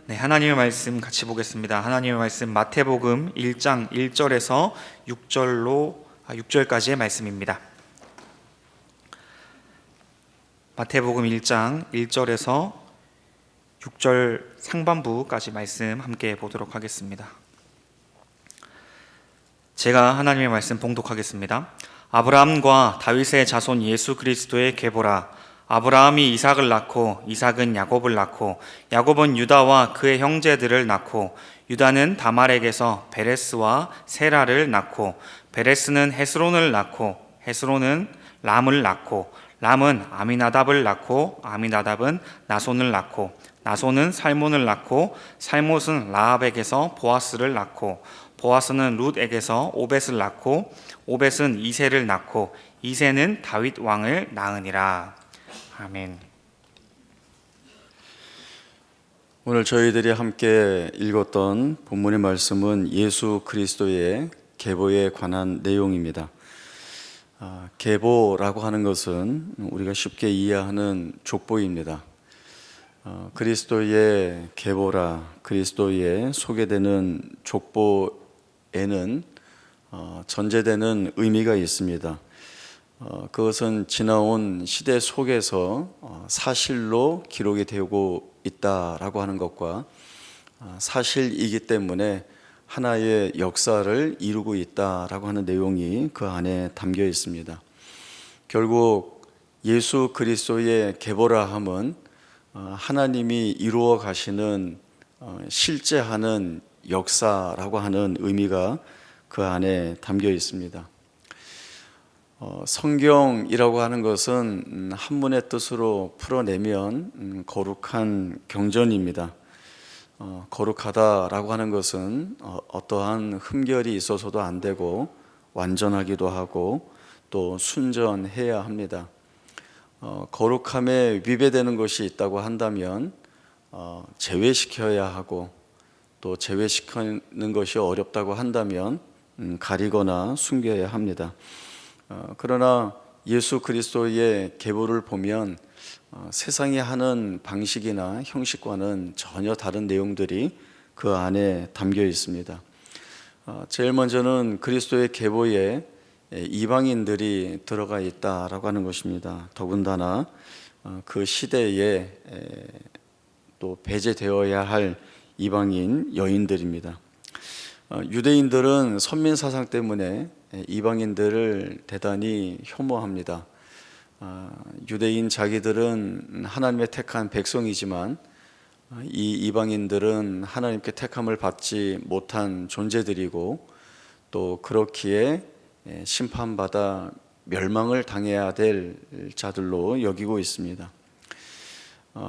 네, 하나님의 말씀 같이 보겠습니다. 하나님의 말씀 마태복음 1장 1절에서 6절까지의 말씀입니다. 마태복음 1장 1절에서 6절 상반부까지 말씀 함께 보도록 하겠습니다. 제가 하나님의 말씀 봉독하겠습니다. 아브라함과 다윗의 자손 예수 그리스도의 계보라. 아브라함이 이삭을 낳고 이삭은 야곱을 낳고 야곱은 유다와 그의 형제들을 낳고 유다는 다말에게서 베레스와 세라를 낳고 베레스는 헤스론을 낳고 헤스론은 람을 낳고 람은 아미나답을 낳고 아미나답은 나손을 낳고 나손은 살몬을 낳고 살몬은 라합에게서 보아스를 낳고 보아스는 룻에게서 오벳을 낳고 오벳은 이새를 낳고 이새는 다윗 왕을 낳으니라. 아멘. 오늘 저희들이 함께 읽었던 본문의 말씀은 예수 그리스도의 계보에 관한 내용입니다. 계보라고 하는 것은 우리가 쉽게 이해하는 족보입니다. 그리스도의 계보라, 그리스도의 소개되는 족보에는 전제되는 의미가 있습니다. 그것은 지나온 시대 속에서 사실로 기록이 되고 있다라고 하는 것과 사실이기 때문에 하나의 역사를 이루고 있다라고 하는 내용이 그 안에 담겨 있습니다. 결국 예수 그리스도의 계보라함은 하나님이 이루어 가시는 실제하는 역사라고 하는 의미가 그 안에 담겨 있습니다. 성경이라고 하는 것은 한문의 뜻으로 풀어내면 거룩한 경전입니다. 거룩하다라고 하는 것은 어떠한 흠결이 있어서도 안 되고 완전하기도 하고 또 순전해야 합니다. 거룩함에 위배되는 것이 있다고 한다면 제외시켜야 하고 또 제외시키는 것이 어렵다고 한다면 가리거나 숨겨야 합니다. 그러나 예수 그리스도의 계보를 보면 세상이 하는 방식이나 형식과는 전혀 다른 내용들이 그 안에 담겨 있습니다. 제일 먼저는 그리스도의 계보에 이방인들이 들어가 있다라고 하는 것입니다. 더군다나 그 시대에 또 배제되어야 할 이방인 여인들입니다. 유대인들은 선민 사상 때문에 이방인들을 대단히 혐오합니다. 유대인 자기들은 하나님의 택한 백성이지만 이 이방인들은 하나님께 택함을 받지 못한 존재들이고 또 그렇기에 심판받아 멸망을 당해야 될 자들로 여기고 있습니다.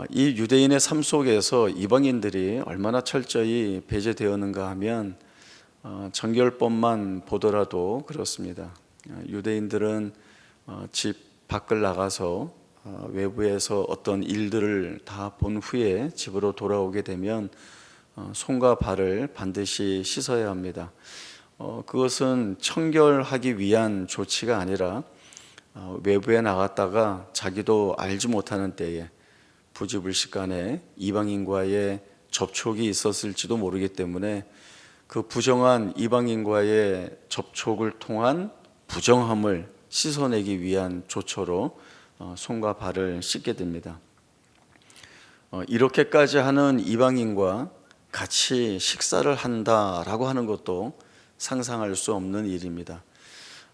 이 유대인의 삶 속에서 이방인들이 얼마나 철저히 배제되었는가 하면 정결법만 보더라도 그렇습니다. 유대인들은 집 밖을 나가서 외부에서 어떤 일들을 다 본 후에 집으로 돌아오게 되면 손과 발을 반드시 씻어야 합니다. 그것은 청결하기 위한 조치가 아니라 외부에 나갔다가 자기도 알지 못하는 때에 부지불식간에 이방인과의 접촉이 있었을지도 모르기 때문에 그 부정한 이방인과의 접촉을 통한 부정함을 씻어내기 위한 조처로 손과 발을 씻게 됩니다. 이렇게까지 하는 이방인과 같이 식사를 한다라고 하는 것도 상상할 수 없는 일입니다.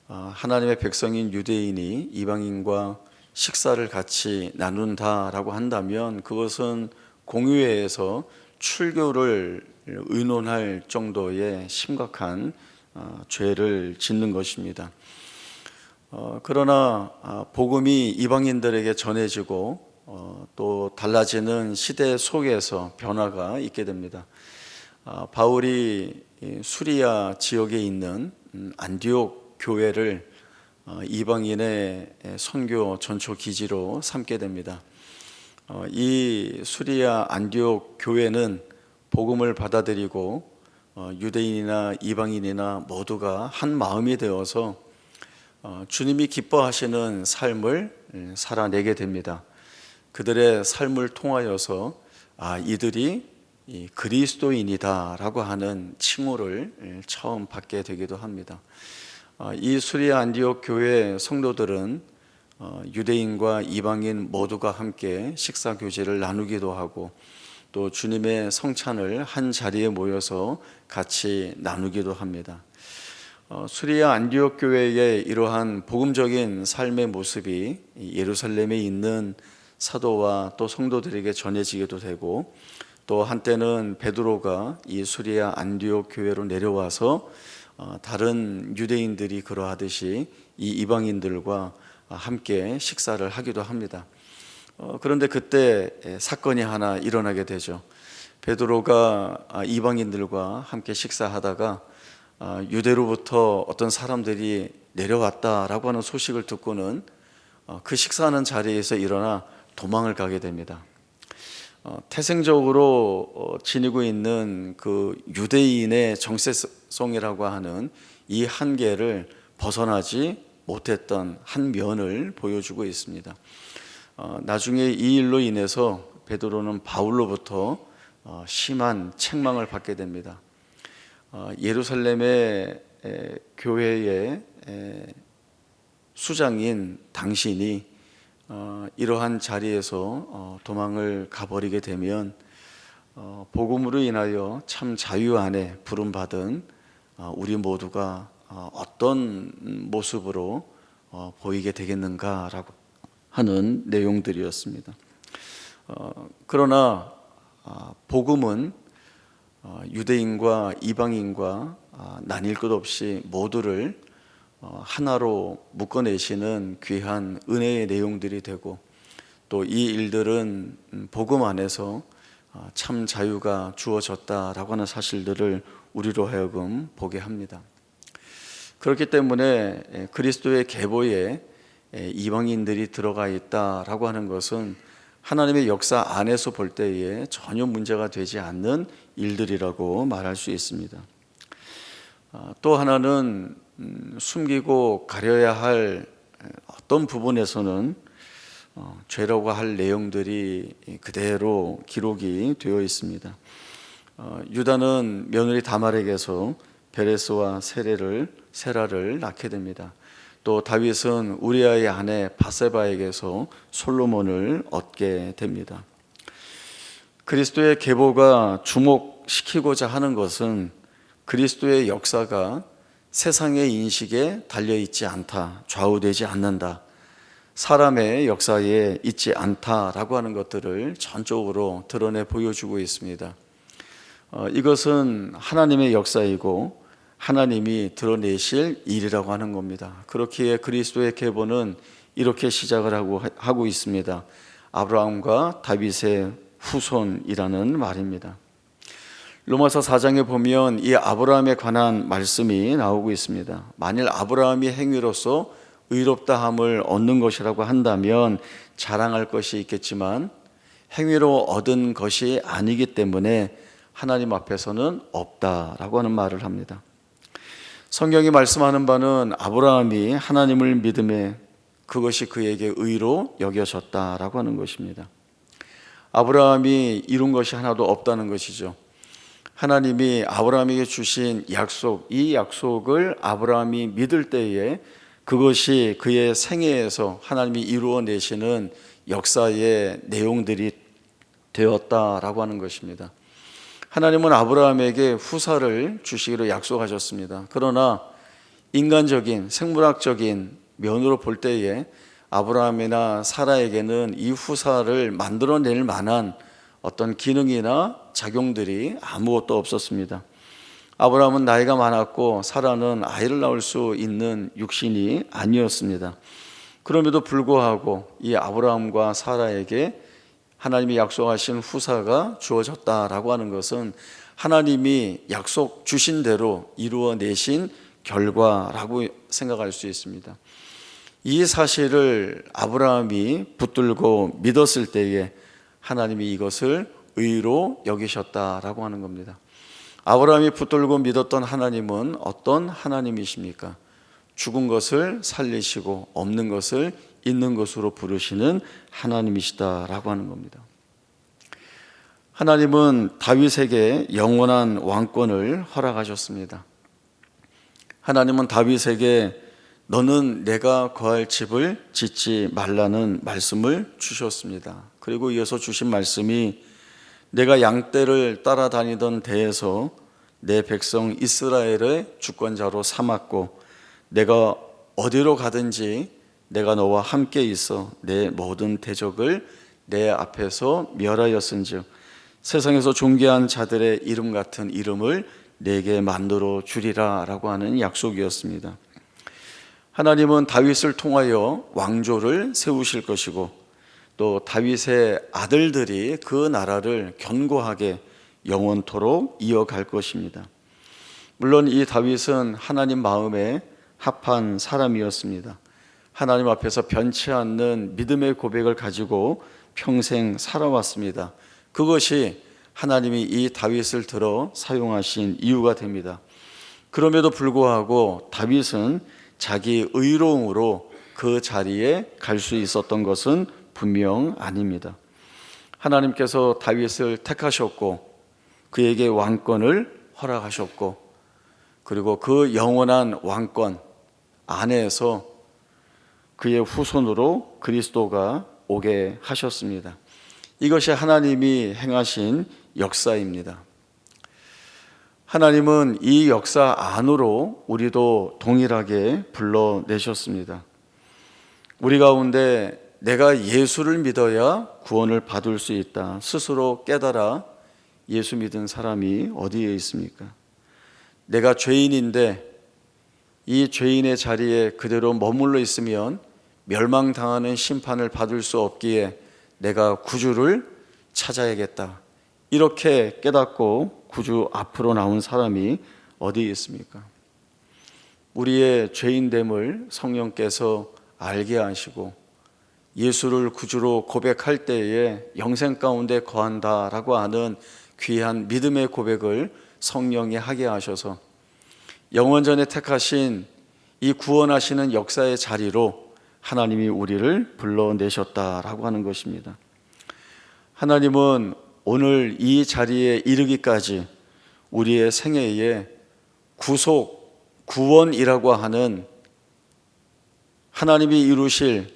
하나님의 백성인 유대인이 이방인과 식사를 같이 나눈다라고 한다면 그것은 공의회에서 출교를 의논할 정도의 심각한 죄를 짓는 것입니다. 그러나 복음이 이방인들에게 전해지고 또 달라지는 시대 속에서 변화가 있게 됩니다. 바울이 수리아 지역에 있는 안디옥 교회를 이방인의 선교 전초 기지로 삼게 됩니다. 이 수리아 안디옥 교회는 복음을 받아들이고 유대인이나 이방인이나 모두가 한 마음이 되어서 주님이 기뻐하시는 삶을 살아내게 됩니다. 그들의 삶을 통하여서 이들이 이 그리스도인이다라고 하는 칭호를 처음 받게 되기도 합니다. 이 수리아 안디옥 교회 성도들은 유대인과 이방인 모두가 함께 식사 교제를 나누기도 하고 또 주님의 성찬을 한 자리에 모여서 같이 나누기도 합니다. 수리아 안디옥 교회의 이러한 복음적인 삶의 모습이 예루살렘에 있는 사도와 또 성도들에게 전해지기도 되고 또 한때는 베드로가 이 수리아 안디옥 교회로 내려와서 다른 유대인들이 그러하듯이 이 이방인들과 함께 식사를 하기도 합니다. 그런데 그때 사건이 하나 일어나게 되죠. 베드로가 이방인들과 함께 식사하다가 유대로부터 어떤 사람들이 내려왔다라고 하는 소식을 듣고는 그 식사하는 자리에서 일어나 도망을 가게 됩니다. 태생적으로 지니고 있는 그 유대인의 정체성이라고 하는 이 한계를 벗어나지 못했던 한 면을 보여주고 있습니다. 나중에 이 일로 인해서 베드로는 바울로부터 심한 책망을 받게 됩니다. 예루살렘의 교회의 수장인 당신이 이러한 자리에서 도망을 가버리게 되면 복음으로 인하여 참 자유 안에 부름받은 우리 모두가 어떤 모습으로 보이게 되겠는가라고 하는 내용들이었습니다. 그러나 복음은 유대인과 이방인과 나뉠 것 없이 모두를 하나로 묶어내시는 귀한 은혜의 내용들이 되고 또 이 일들은 복음 안에서 참 자유가 주어졌다라고 하는 사실들을 우리로 하여금 보게 합니다. 그렇기 때문에 그리스도의 계보에 이방인들이 들어가 있다라고 하는 것은 하나님의 역사 안에서 볼 때에 전혀 문제가 되지 않는 일들이라고 말할 수 있습니다. 또 하나는 숨기고 가려야 할 어떤 부분에서는 죄라고 할 내용들이 그대로 기록이 되어 있습니다. 유다는 며느리 다말에게서 베레스와 세라를 낳게 됩니다. 또 다윗은 우리아의 아내 바세바에게서 솔로몬을 얻게 됩니다. 그리스도의 계보가 주목시키고자 하는 것은 그리스도의 역사가 세상의 인식에 달려있지 않다, 좌우되지 않는다, 사람의 역사에 있지 않다라고 하는 것들을 전적으로 드러내 보여주고 있습니다. 이것은 하나님의 역사이고 하나님이 드러내실 일이라고 하는 겁니다. 그렇기에 그리스도의 계보는 이렇게 시작을 하고 있습니다. 아브라함과 다윗의 후손이라는 말입니다. 로마서 4장에 보면 이 아브라함에 관한 말씀이 나오고 있습니다. 만일 아브라함이 행위로서 의롭다함을 얻는 것이라고 한다면 자랑할 것이 있겠지만 행위로 얻은 것이 아니기 때문에 하나님 앞에서는 없다라고 하는 말을 합니다. 성경이 말씀하는 바는 아브라함이 하나님을 믿음에 그것이 그에게 의로 여겨졌다라고 하는 것입니다. 아브라함이 이룬 것이 하나도 없다는 것이죠. 하나님이 아브라함에게 주신 약속, 이 약속을 아브라함이 믿을 때에 그것이 그의 생애에서 하나님이 이루어내시는 역사의 내용들이 되었다라고 하는 것입니다. 하나님은 아브라함에게 후사를 주시기로 약속하셨습니다. 그러나 인간적인 생물학적인 면으로 볼 때에 아브라함이나 사라에게는 이 후사를 만들어낼 만한 어떤 기능이나 작용들이 아무것도 없었습니다. 아브라함은 나이가 많았고 사라는 아이를 낳을 수 있는 육신이 아니었습니다. 그럼에도 불구하고 이 아브라함과 사라에게 하나님이 약속하신 후사가 주어졌다라고 하는 것은 하나님이 약속 주신 대로 이루어내신 결과라고 생각할 수 있습니다. 이 사실을 아브라함이 붙들고 믿었을 때에 하나님이 이것을 의로 여기셨다라고 하는 겁니다. 아브라함이 붙들고 믿었던 하나님은 어떤 하나님이십니까? 죽은 것을 살리시고 없는 것을 있는 것으로 부르시는 하나님이시다라고 하는 겁니다. 하나님은 다윗에게 영원한 왕권을 허락하셨습니다. 하나님은 다윗에게 너는 내가 거할 집을 짓지 말라는 말씀을 주셨습니다. 그리고 이어서 주신 말씀이 내가 양떼를 따라다니던 데에서 내 백성 이스라엘의 주권자로 삼았고 내가 어디로 가든지 내가 너와 함께 있어 내 모든 대적을 내 앞에서 멸하였은즉 세상에서 존귀한 자들의 이름 같은 이름을 내게 만들어 주리라 라고 하는 약속이었습니다. 하나님은 다윗을 통하여 왕조를 세우실 것이고 또 다윗의 아들들이 그 나라를 견고하게 영원토록 이어갈 것입니다. 물론 이 다윗은 하나님 마음에 합한 사람이었습니다. 하나님 앞에서 변치 않는 믿음의 고백을 가지고 평생 살아왔습니다. 그것이 하나님이 이 다윗을 들어 사용하신 이유가 됩니다. 그럼에도 불구하고 다윗은 자기 의로움으로 그 자리에 갈 수 있었던 것은 분명 아닙니다. 하나님께서 다윗을 택하셨고 그에게 왕권을 허락하셨고 그리고 그 영원한 왕권 안에서 그의 후손으로 그리스도가 오게 하셨습니다. 이것이 하나님이 행하신 역사입니다. 하나님은 이 역사 안으로 우리도 동일하게 불러내셨습니다. 우리 가운데 내가 예수를 믿어야 구원을 받을 수 있다 스스로 깨달아 예수 믿은 사람이 어디에 있습니까? 내가 죄인인데 이 죄인의 자리에 그대로 머물러 있으면 멸망당하는 심판을 받을 수 없기에 내가 구주를 찾아야겠다 이렇게 깨닫고 구주 앞으로 나온 사람이 어디에 있습니까? 우리의 죄인됨을 성령께서 알게 하시고 예수를 구주로 고백할 때에 영생 가운데 거한다라고 하는 귀한 믿음의 고백을 성령이 하게 하셔서 영원전에 택하신 이 구원하시는 역사의 자리로 하나님이 우리를 불러내셨다라고 하는 것입니다. 하나님은 오늘 이 자리에 이르기까지 우리의 생애에 구속, 구원이라고 하는 하나님이 이루실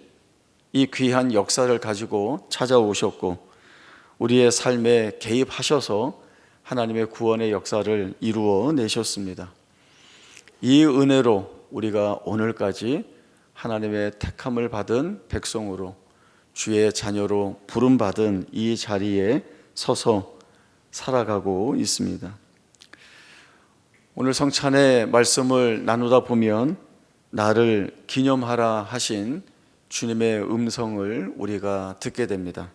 이 귀한 역사를 가지고 찾아오셨고 우리의 삶에 개입하셔서 하나님의 구원의 역사를 이루어 내셨습니다. 이 은혜로 우리가 오늘까지 하나님의 택함을 받은 백성으로 주의 자녀로 부름받은 이 자리에 서서 살아가고 있습니다. 오늘 성찬의 말씀을 나누다 보면 나를 기념하라 하신 주님의 음성을 우리가 듣게 됩니다.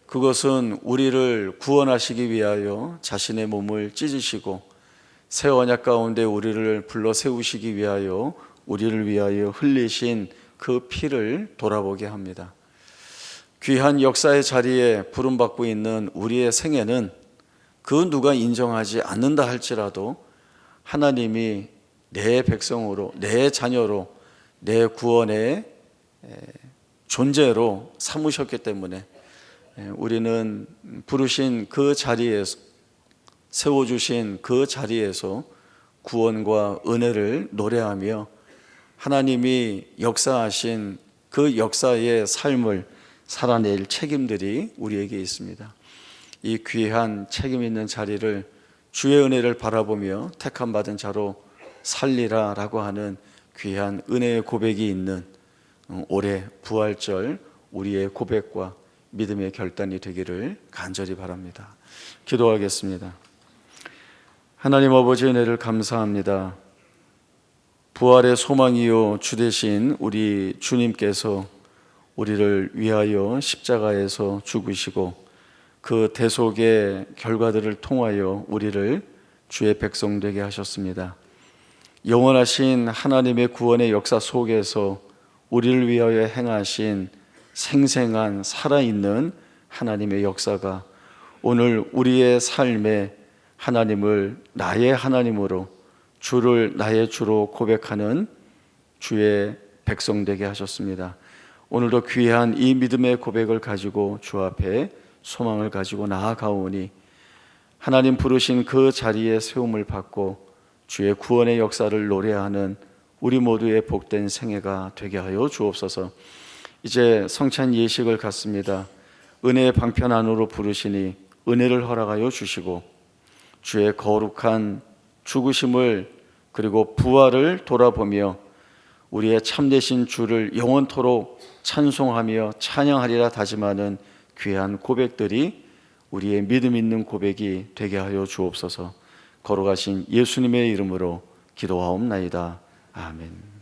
그것은 우리를 구원하시기 위하여 자신의 몸을 찢으시고 새 언약 가운데 우리를 불러 세우시기 위하여 우리를 위하여 흘리신 그 피를 돌아보게 합니다. 귀한 역사의 자리에 부름받고 있는 우리의 생애는 그 누가 인정하지 않는다 할지라도 하나님이 내 백성으로, 내 자녀로, 내 구원의 존재로 삼으셨기 때문에 우리는 부르신 그 자리에서, 세워주신 그 자리에서 구원과 은혜를 노래하며 하나님이 역사하신 그 역사의 삶을 살아낼 책임들이 우리에게 있습니다. 이 귀한 책임 있는 자리를 주의 은혜를 바라보며 택함 받은 자로 살리라 라고 하는 귀한 은혜의 고백이 있는 올해 부활절 우리의 고백과 믿음의 결단이 되기를 간절히 바랍니다. 기도하겠습니다. 하나님 아버지 은혜를 감사합니다. 부활의 소망이요 주 되신 우리 주님께서 우리를 위하여 십자가에서 죽으시고 그 대속의 결과들을 통하여 우리를 주의 백성 되게 하셨습니다. 영원하신 하나님의 구원의 역사 속에서 우리를 위하여 행하신 생생한 살아있는 하나님의 역사가 오늘 우리의 삶에 하나님을 나의 하나님으로 주를 나의 주로 고백하는 주의 백성 되게 하셨습니다. 오늘도 귀한 이 믿음의 고백을 가지고 주 앞에 소망을 가지고 나아가오니 하나님 부르신 그 자리에 세움을 받고 주의 구원의 역사를 노래하는 우리 모두의 복된 생애가 되게 하여 주옵소서. 이제 성찬 예식을 갖습니다. 은혜의 방편 안으로 부르시니 은혜를 허락하여 주시고 주의 거룩한 죽으심을 그리고 부활을 돌아보며 우리의 참되신 주를 영원토록 찬송하며 찬양하리라 다짐하는 귀한 고백들이 우리의 믿음 있는 고백이 되게 하여 주옵소서. 거룩하신 예수님의 이름으로 기도하옵나이다. 아멘.